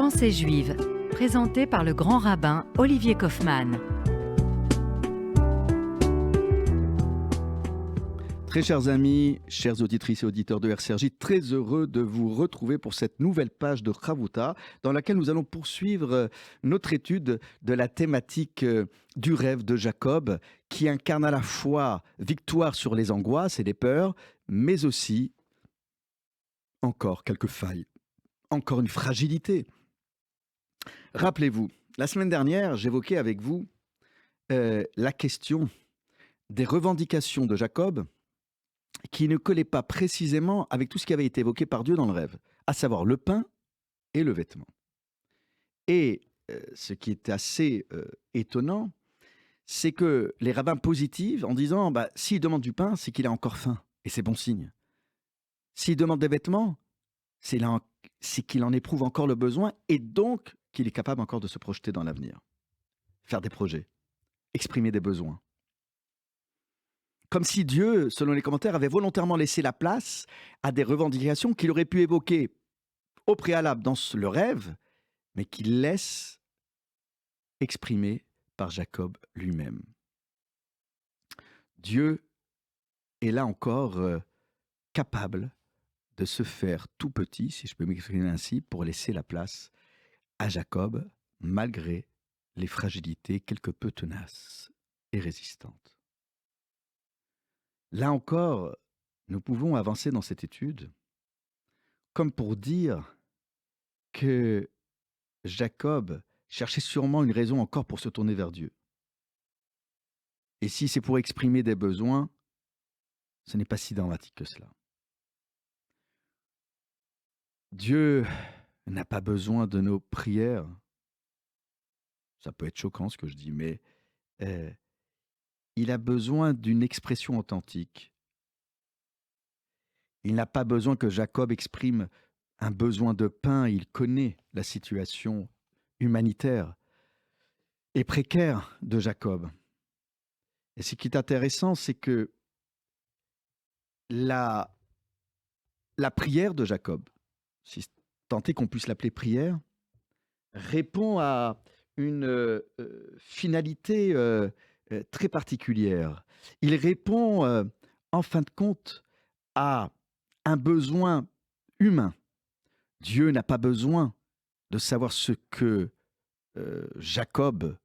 Pensée juive, présentée par le grand rabbin Olivier Kaufmann. Très chers amis, chères auditrices et auditeurs de RCRJ, très heureux de vous retrouver pour cette nouvelle page de Chavouta dans laquelle nous allons poursuivre notre étude de la thématique du rêve de Jacob qui incarne à la fois victoire sur les angoisses et les peurs, mais aussi encore quelques failles, encore une fragilité. Rappelez-vous, la semaine dernière, j'évoquais avec vous la question des revendications de Jacob qui ne collait pas précisément avec tout ce qui avait été évoqué par Dieu dans le rêve, à savoir le pain et le vêtement. Et ce qui est assez étonnant, c'est que les rabbins positivent en disant s'il demande du pain, c'est qu'il a encore faim, et c'est bon signe. S'il demande des vêtements, c'est qu'il en éprouve encore le besoin, et donc qu'il est capable encore de se projeter dans l'avenir, faire des projets, exprimer des besoins. Comme si Dieu, selon les commentaires, avait volontairement laissé la place à des revendications qu'il aurait pu évoquer au préalable dans le rêve, mais qu'il laisse exprimer par Jacob lui-même. Dieu est là encore capable de se faire tout petit, si je peux m'exprimer ainsi, pour laisser la place à Jacob, malgré les fragilités quelque peu tenaces et résistantes. Là encore, nous pouvons avancer dans cette étude comme pour dire que Jacob cherchait sûrement une raison encore pour se tourner vers Dieu. Et si c'est pour exprimer des besoins, ce n'est pas si dramatique que cela. Dieu n'a pas besoin de nos prières. Ça peut être choquant ce que je dis, mais il a besoin d'une expression authentique. Il n'a pas besoin que Jacob exprime un besoin de pain. Il connaît la situation humanitaire et précaire de Jacob. Et ce qui est intéressant, c'est que la prière de Jacob, si tant est qu'on puisse l'appeler prière, répond à une finalité très particulière. Il répond, en fin de compte, à un besoin humain. Dieu n'a pas besoin de savoir ce que Jacob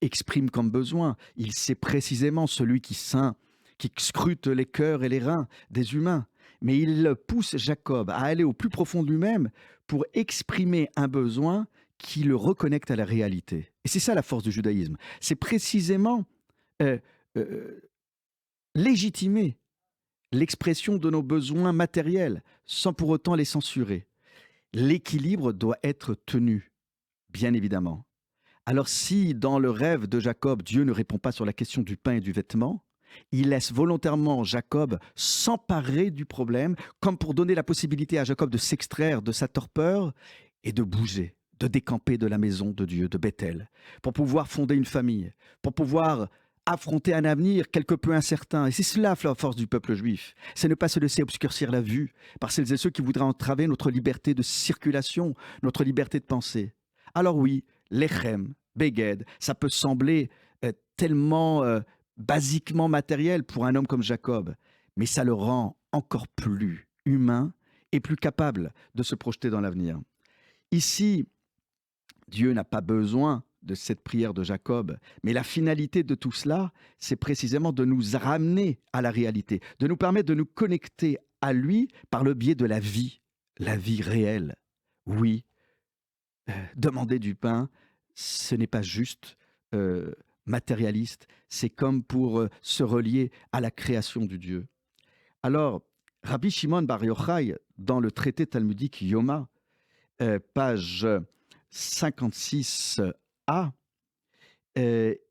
exprime comme besoin. Il sait précisément celui qui scrute les cœurs et les reins des humains. Mais il pousse Jacob à aller au plus profond de lui-même pour exprimer un besoin qui le reconnecte à la réalité. Et c'est ça la force du judaïsme. C'est précisément légitimer l'expression de nos besoins matériels sans pour autant les censurer. L'équilibre doit être tenu, bien évidemment. Alors si dans le rêve de Jacob, Dieu ne répond pas sur la question du pain et du vêtement, il laisse volontairement Jacob s'emparer du problème, comme pour donner la possibilité à Jacob de s'extraire de sa torpeur et de bouger, de décamper de la maison de Dieu, de Bethel, pour pouvoir fonder une famille, pour pouvoir affronter un avenir quelque peu incertain. Et c'est cela la force du peuple juif. C'est ne pas se laisser obscurcir la vue par celles et ceux qui voudraient entraver notre liberté de circulation, notre liberté de penser. Alors oui, lechem, beged, ça peut sembler tellement basiquement matériel pour un homme comme Jacob, mais ça le rend encore plus humain et plus capable de se projeter dans l'avenir. Ici, Dieu n'a pas besoin de cette prière de Jacob, mais la finalité de tout cela, c'est précisément de nous ramener à la réalité, de nous permettre de nous connecter à lui par le biais de la vie réelle. Oui, demander du pain, ce n'est pas juste matérialiste, c'est comme pour se relier à la création du Dieu. Alors, Rabbi Shimon Bar Yochai, dans le traité talmudique Yoma, page 56a,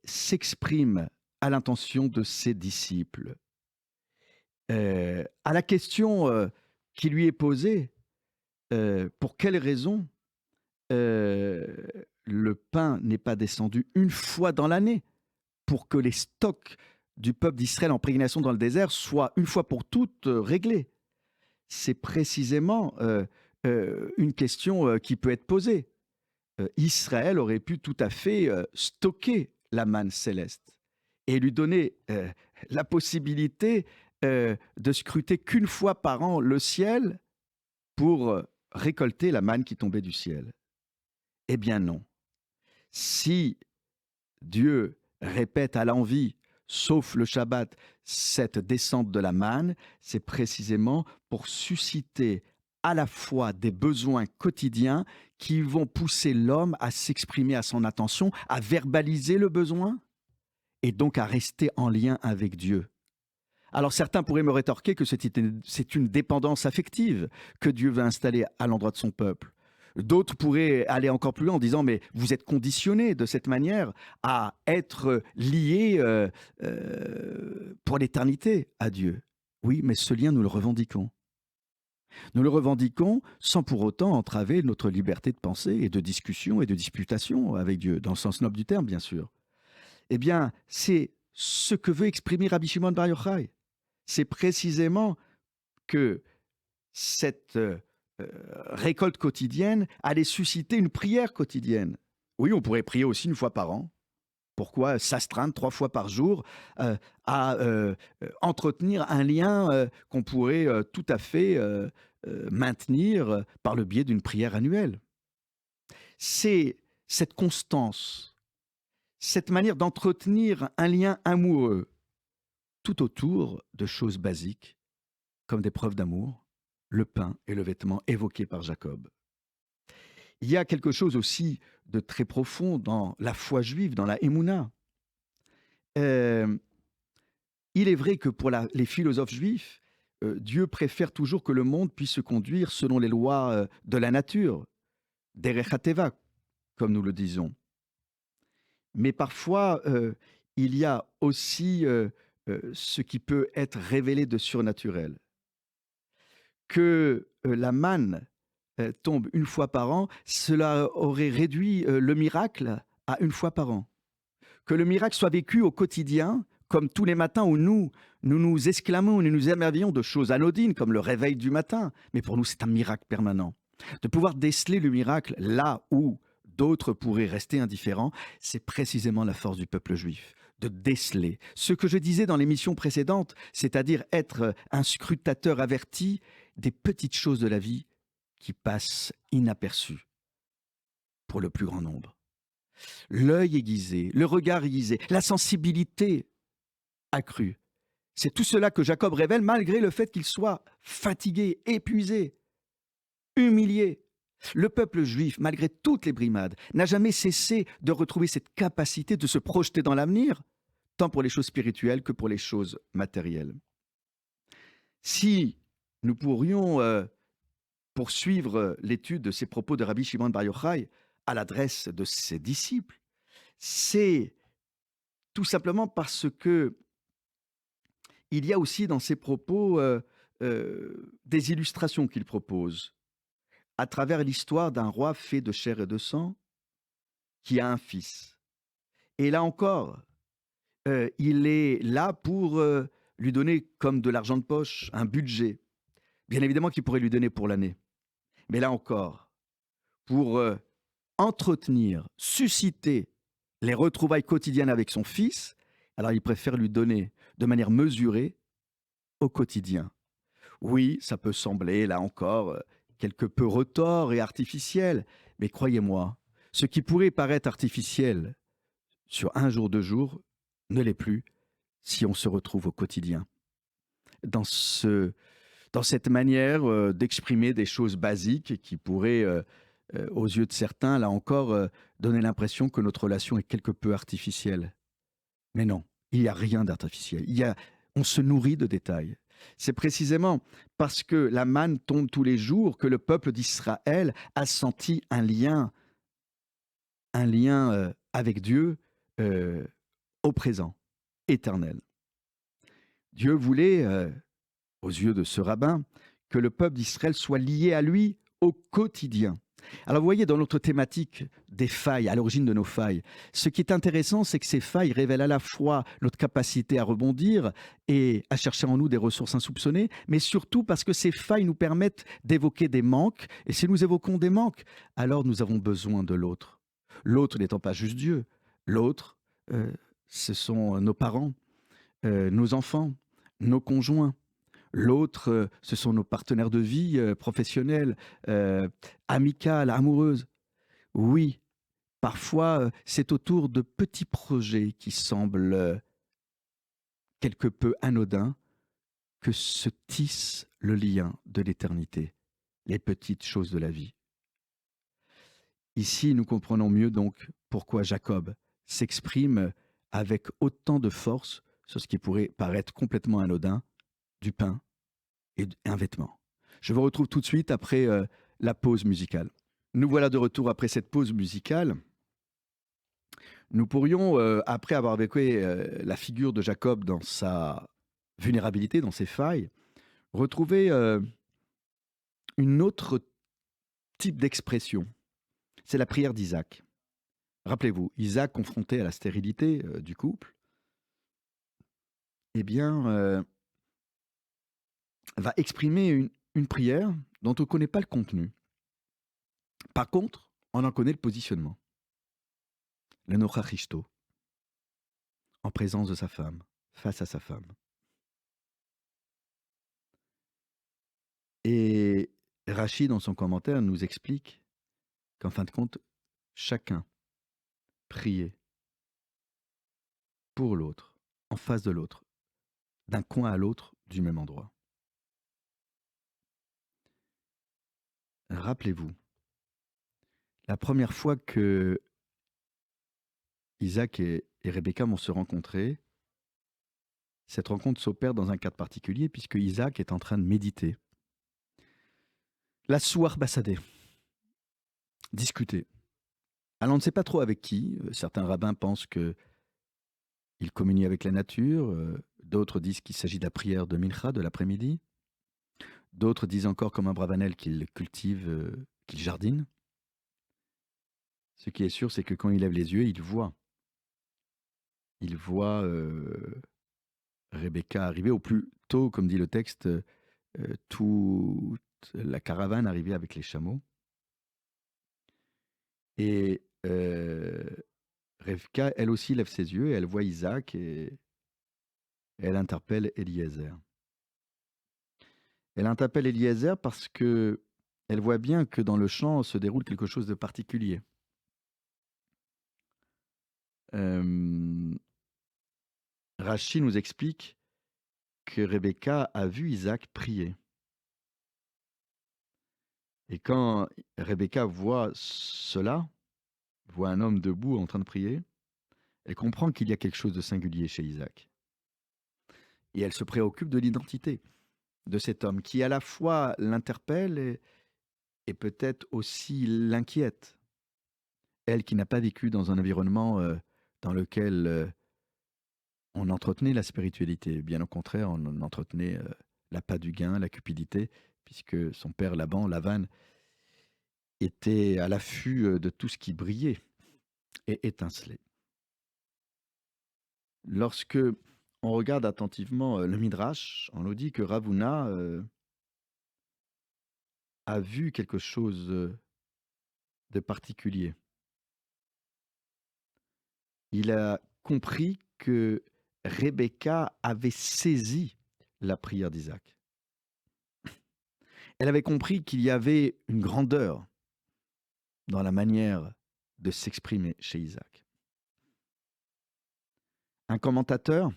s'exprime à l'intention de ses disciples. À la question qui lui est posée, pour quelle raison le pain n'est pas descendu une fois dans l'année pour que les stocks du peuple d'Israël en pérégrination dans le désert soient une fois pour toutes réglés. C'est précisément une question qui peut être posée. Israël aurait pu tout à fait stocker la manne céleste et lui donner la possibilité de scruter qu'une fois par an le ciel pour récolter la manne qui tombait du ciel. Eh bien non. Si Dieu répète à l'envi, sauf le Shabbat, cette descente de la manne, c'est précisément pour susciter à la fois des besoins quotidiens qui vont pousser l'homme à s'exprimer à son attention, à verbaliser le besoin et donc à rester en lien avec Dieu. Alors certains pourraient me rétorquer que c'est une dépendance affective que Dieu veut installer à l'endroit de son peuple. D'autres pourraient aller encore plus loin en disant mais vous êtes conditionnés de cette manière à être liés pour l'éternité à Dieu. Oui, mais ce lien, nous le revendiquons. Nous le revendiquons sans pour autant entraver notre liberté de pensée et de discussion et de disputation avec Dieu, dans le sens noble du terme, bien sûr. Eh bien, c'est ce que veut exprimer Rabbi Shimon Bar Yochai. C'est précisément que cette récolte quotidienne allait susciter une prière quotidienne. Oui, on pourrait prier aussi une fois par an. Pourquoi s'astreindre 3 fois par jour à entretenir un lien qu'on pourrait tout à fait maintenir par le biais d'une prière annuelle? C'est cette constance, cette manière d'entretenir un lien amoureux tout autour de choses basiques comme des preuves d'amour, le pain et le vêtement évoqués par Jacob. Il y a quelque chose aussi de très profond dans la foi juive, dans la Emouna. Euh, il est vrai que pour les philosophes juifs, Dieu préfère toujours que le monde puisse se conduire selon les lois de la nature, derech hateva, comme nous le disons. Mais parfois, il y a aussi ce qui peut être révélé de surnaturel. Que la manne tombe une fois par an, cela aurait réduit le miracle à une fois par an. Que le miracle soit vécu au quotidien, comme tous les matins où nous exclamons, nous nous émerveillons de choses anodines, comme le réveil du matin. Mais pour nous, c'est un miracle permanent. De pouvoir déceler le miracle là où d'autres pourraient rester indifférents, c'est précisément la force du peuple juif. De déceler. Ce que je disais dans l'émission précédente, c'est-à-dire être un scrutateur averti des petites choses de la vie qui passent inaperçues pour le plus grand nombre. L'œil aiguisé, le regard aiguisé, la sensibilité accrue. C'est tout cela que Jacob révèle malgré le fait qu'il soit fatigué, épuisé, humilié. Le peuple juif, malgré toutes les brimades, n'a jamais cessé de retrouver cette capacité de se projeter dans l'avenir, tant pour les choses spirituelles que pour les choses matérielles. Si nous pourrions poursuivre l'étude de ces propos de Rabbi Shimon Bar Yochai à l'adresse de ses disciples, c'est tout simplement parce que il y a aussi dans ces propos des illustrations qu'il propose à travers l'histoire d'un roi fait de chair et de sang qui a un fils. Et là encore, il est là pour lui donner comme de l'argent de poche, un budget, bien évidemment qu'il pourrait lui donner pour l'année. Mais là encore, pour entretenir, susciter les retrouvailles quotidiennes avec son fils, alors il préfère lui donner de manière mesurée au quotidien. Oui, ça peut sembler, là encore, quelque peu retors et artificiel, mais croyez-moi, ce qui pourrait paraître artificiel sur un jour, 2 jours, ne l'est plus si on se retrouve au quotidien. Dans cette manière d'exprimer des choses basiques qui pourraient, aux yeux de certains, là encore, donner l'impression que notre relation est quelque peu artificielle. Mais non, il n'y a rien d'artificiel. On se nourrit de détails. C'est précisément parce que la manne tombe tous les jours que le peuple d'Israël a senti un lien avec Dieu au présent, éternel. Dieu voulait, aux yeux de ce rabbin, que le peuple d'Israël soit lié à lui au quotidien. Alors vous voyez, dans notre thématique des failles, à l'origine de nos failles, ce qui est intéressant, c'est que ces failles révèlent à la fois notre capacité à rebondir et à chercher en nous des ressources insoupçonnées, mais surtout parce que ces failles nous permettent d'évoquer des manques. Et si nous évoquons des manques, alors nous avons besoin de l'autre. L'autre n'étant pas juste Dieu, l'autre, ce sont nos parents, nos enfants, nos conjoints. L'autre, ce sont nos partenaires de vie, professionnels, amicales, amoureuses. Oui, parfois, c'est autour de petits projets qui semblent quelque peu anodins que se tisse le lien de l'éternité, les petites choses de la vie. Ici, nous comprenons mieux donc pourquoi Jacob s'exprime avec autant de force sur ce qui pourrait paraître complètement anodin, du pain et un vêtement. Je vous retrouve tout de suite après la pause musicale. Nous voilà de retour après cette pause musicale. Nous pourrions, après avoir vécu la figure de Jacob dans sa vulnérabilité, dans ses failles, retrouver une autre type d'expression. C'est la prière d'Isaac. Rappelez-vous, Isaac confronté à la stérilité du couple, eh bien, va exprimer une prière dont on ne connaît pas le contenu. Par contre, on en connaît le positionnement. Le Nochachishto, en présence de sa femme, face à sa femme. Et Rachid, dans son commentaire, nous explique qu'en fin de compte, chacun priait pour l'autre, en face de l'autre, d'un coin à l'autre du même endroit. Rappelez-vous, la première fois que Isaac et Rebecca vont se rencontrer, cette rencontre s'opère dans un cadre particulier puisque Isaac est en train de méditer. La Souar Bassadé, discuter. Alors on ne sait pas trop avec qui. Certains rabbins pensent qu'il communie avec la nature. D'autres disent qu'il s'agit de la prière de Mincha, de l'après-midi. D'autres disent encore comme un Bravanel qu'il cultive, qu'il jardine. Ce qui est sûr, c'est que quand il lève les yeux, il voit. Il voit Rebecca arriver, au plus tôt, comme dit le texte, toute la caravane arriver avec les chameaux. Et Rivka, elle aussi, lève ses yeux et elle voit Isaac et elle interpelle Eliezer. Elle interpelle Eliezer parce que elle voit bien que dans le champ se déroule quelque chose de particulier. Rachi nous explique que Rebecca a vu Isaac prier. Et quand Rebecca voit cela, voit un homme debout en train de prier, elle comprend qu'il y a quelque chose de singulier chez Isaac. Et elle se préoccupe de l'identité de cet homme qui à la fois l'interpelle et peut-être aussi l'inquiète. Elle qui n'a pas vécu dans un environnement dans lequel on entretenait la spiritualité. Bien au contraire, on entretenait l'appât du gain, la cupidité, puisque son père Laban était à l'affût de tout ce qui brillait et étincelait. Lorsque on regarde attentivement le Midrash, on nous dit que Ravuna a vu quelque chose de particulier. Il a compris que Rebecca avait saisi la prière d'Isaac. Elle avait compris qu'il y avait une grandeur dans la manière de s'exprimer chez Isaac. Un commentateur,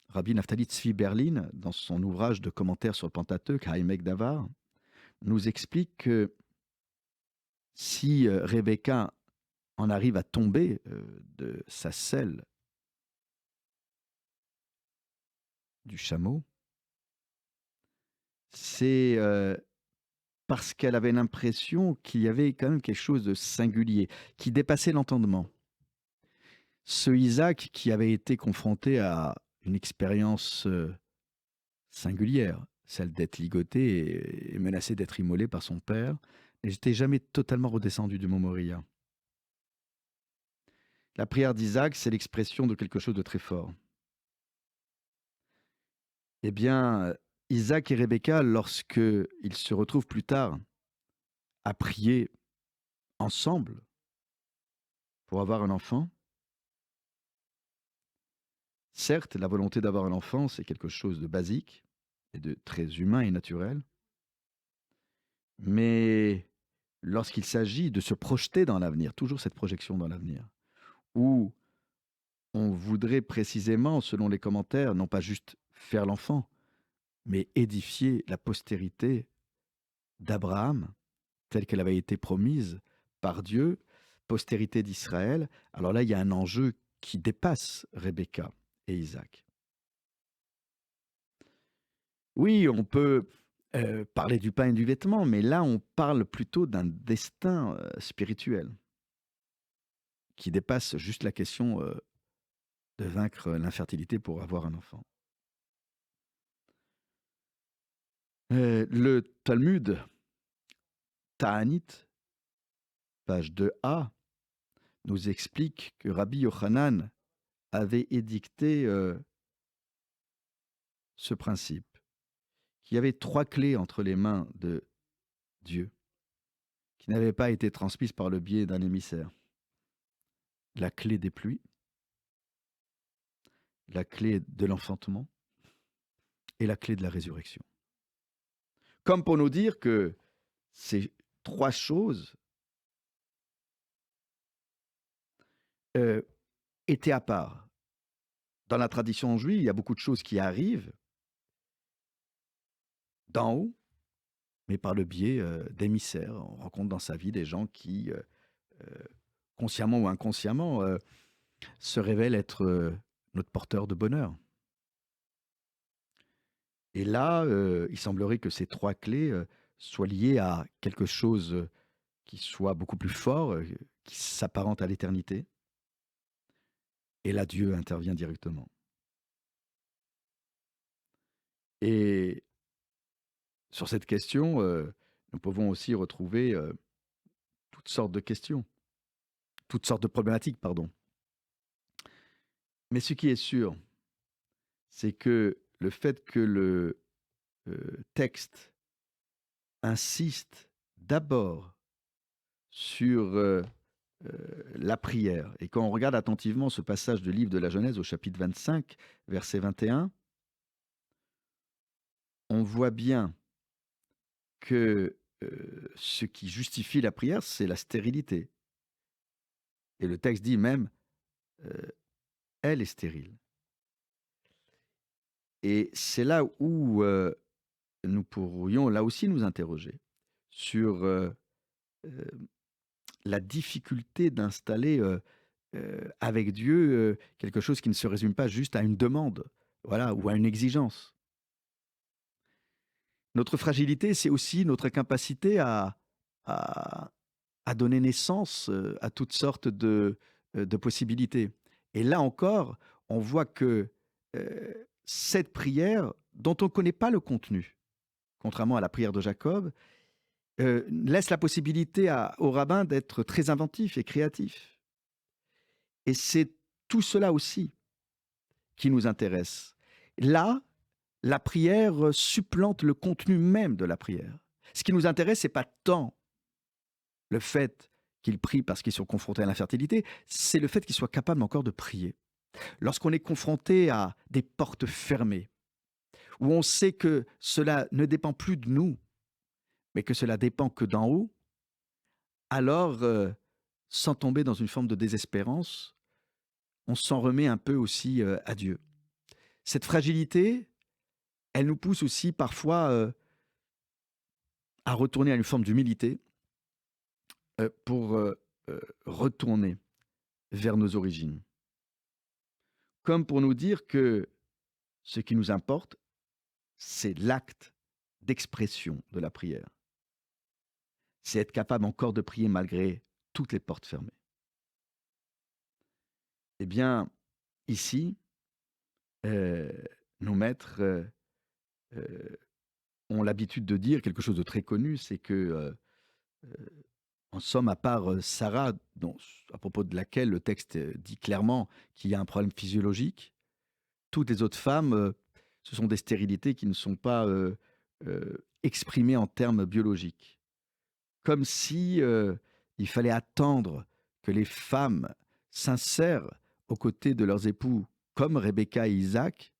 Rabbi Naftali Tzvi Berlin, dans son ouvrage de commentaire sur le Pentateuque, Haïmek Davar, nous explique que si Rebecca en arrive à tomber de sa selle du chameau, c'est parce qu'elle avait l'impression qu'il y avait quand même quelque chose de singulier, qui dépassait l'entendement. Ce Isaac qui avait été confronté à une expérience singulière, celle d'être ligoté et menacé d'être immolé par son père, et j'étais jamais totalement redescendu du mont Moria. La prière d'Isaac, c'est l'expression de quelque chose de très fort. Eh bien, Isaac et Rebecca, lorsque ils se retrouvent plus tard à prier ensemble pour avoir un enfant, certes, la volonté d'avoir un enfant, c'est quelque chose de basique et de très humain et naturel, mais lorsqu'il s'agit de se projeter dans l'avenir, toujours cette projection dans l'avenir, où on voudrait précisément, selon les commentaires, non pas juste faire l'enfant, mais édifier la postérité d'Abraham, telle qu'elle avait été promise par Dieu, postérité d'Israël. Alors là, il y a un enjeu qui dépasse Rebecca et Isaac. Oui, on peut parler du pain et du vêtement, mais là, on parle plutôt d'un destin spirituel qui dépasse juste la question de vaincre l'infertilité pour avoir un enfant. Le Talmud Ta'anit, page 2a, nous explique que Rabbi Yochanan avait édicté ce principe, qu'il y avait 3 clés entre les mains de Dieu, qui n'avaient pas été transmises par le biais d'un émissaire. La clé des pluies, la clé de l'enfantement et la clé de la résurrection. Comme pour nous dire que ces 3 choses étaient à part. Dans la tradition juive, il y a beaucoup de choses qui arrivent d'en haut, mais par le biais d'émissaires. On rencontre dans sa vie des gens qui, consciemment ou inconsciemment, se révèlent être notre porteur de bonheur. Et là, il semblerait que ces 3 clés soient liées à quelque chose qui soit beaucoup plus fort, qui s'apparente à l'éternité. Et là, Dieu intervient directement. Et sur cette question, nous pouvons aussi retrouver toutes sortes de questions, toutes sortes de problématiques, pardon. Mais ce qui est sûr, c'est que le fait que le texte insiste d'abord sur la prière, et quand on regarde attentivement ce passage du livre de la Genèse au chapitre 25, verset 21, on voit bien que ce qui justifie la prière, c'est la stérilité. Et le texte dit même, elle est stérile. Et c'est là où nous pourrions là aussi nous interroger sur la difficulté d'installer avec Dieu quelque chose qui ne se résume pas juste à une demande, voilà, ou à une exigence. Notre fragilité, c'est aussi notre incapacité à, à donner naissance à toutes sortes de possibilités. Et là encore, on voit que cette prière, dont on ne connaît pas le contenu, contrairement à la prière de Jacob, laisse la possibilité au rabbin d'être très inventif et créatif. Et c'est tout cela aussi qui nous intéresse. Là, la prière supplante le contenu même de la prière. Ce qui nous intéresse, ce n'est pas tant le fait qu'ils prient parce qu'ils sont confrontés à l'infertilité, c'est le fait qu'ils soient capables encore de prier. Lorsqu'on est confronté à des portes fermées, où on sait que cela ne dépend plus de nous, mais que cela dépend que d'en haut, alors, sans tomber dans une forme de désespérance, on s'en remet un peu aussi à Dieu. Cette fragilité, elle nous pousse aussi parfois à retourner à une forme d'humilité pour retourner vers nos origines. Comme pour nous dire que ce qui nous importe, c'est l'acte d'expression de la prière. C'est être capable encore de prier malgré toutes les portes fermées. Eh bien, ici, nos maîtres ont l'habitude de dire quelque chose de très connu, c'est que En somme, à part, Sarah, à propos de laquelle le texte, dit clairement qu'il y a un problème physiologique, toutes les autres femmes, ce sont des stérilités qui ne sont pas, exprimées en termes biologiques. Comme si, il fallait attendre que les femmes s'insèrent aux côtés de leurs époux, comme Rebecca et Isaac,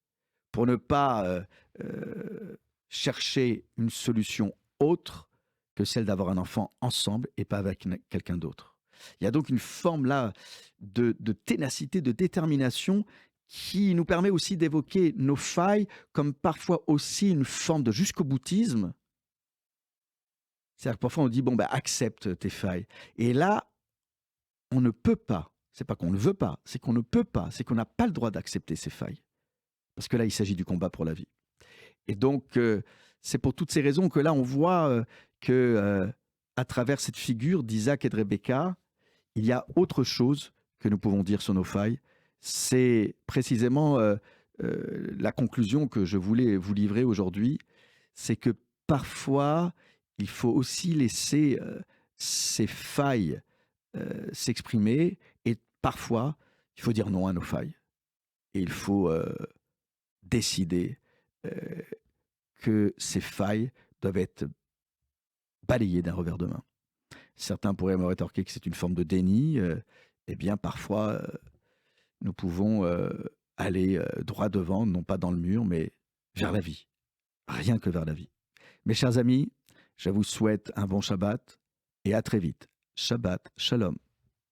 pour ne pas, chercher une solution autre que celle d'avoir un enfant ensemble et pas avec quelqu'un d'autre. Il y a donc une forme là de ténacité, de détermination qui nous permet aussi d'évoquer nos failles comme parfois aussi une forme de jusqu'au boutisme. C'est-à-dire que parfois on dit bon ben accepte tes failles. Et là, on ne peut pas. C'est pas qu'on ne veut pas, c'est qu'on ne peut pas, c'est qu'on n'a pas le droit d'accepter ces failles. Parce que là, il s'agit du combat pour la vie. Et donc, c'est pour toutes ces raisons que là, on voit que, à travers cette figure d'Isaac et de Rebecca, il y a autre chose que nous pouvons dire sur nos failles. C'est précisément la conclusion que je voulais vous livrer aujourd'hui. C'est que parfois, il faut aussi laisser ces failles s'exprimer et parfois, il faut dire non à nos failles. Et il faut décider que ces failles doivent être balayées d'un revers de main. Certains pourraient me rétorquer que c'est une forme de déni. Eh bien, parfois, nous pouvons aller droit devant, non pas dans le mur, mais vers la vie. Rien que vers la vie. Mes chers amis, je vous souhaite un bon Shabbat et à très vite. Shabbat Shalom.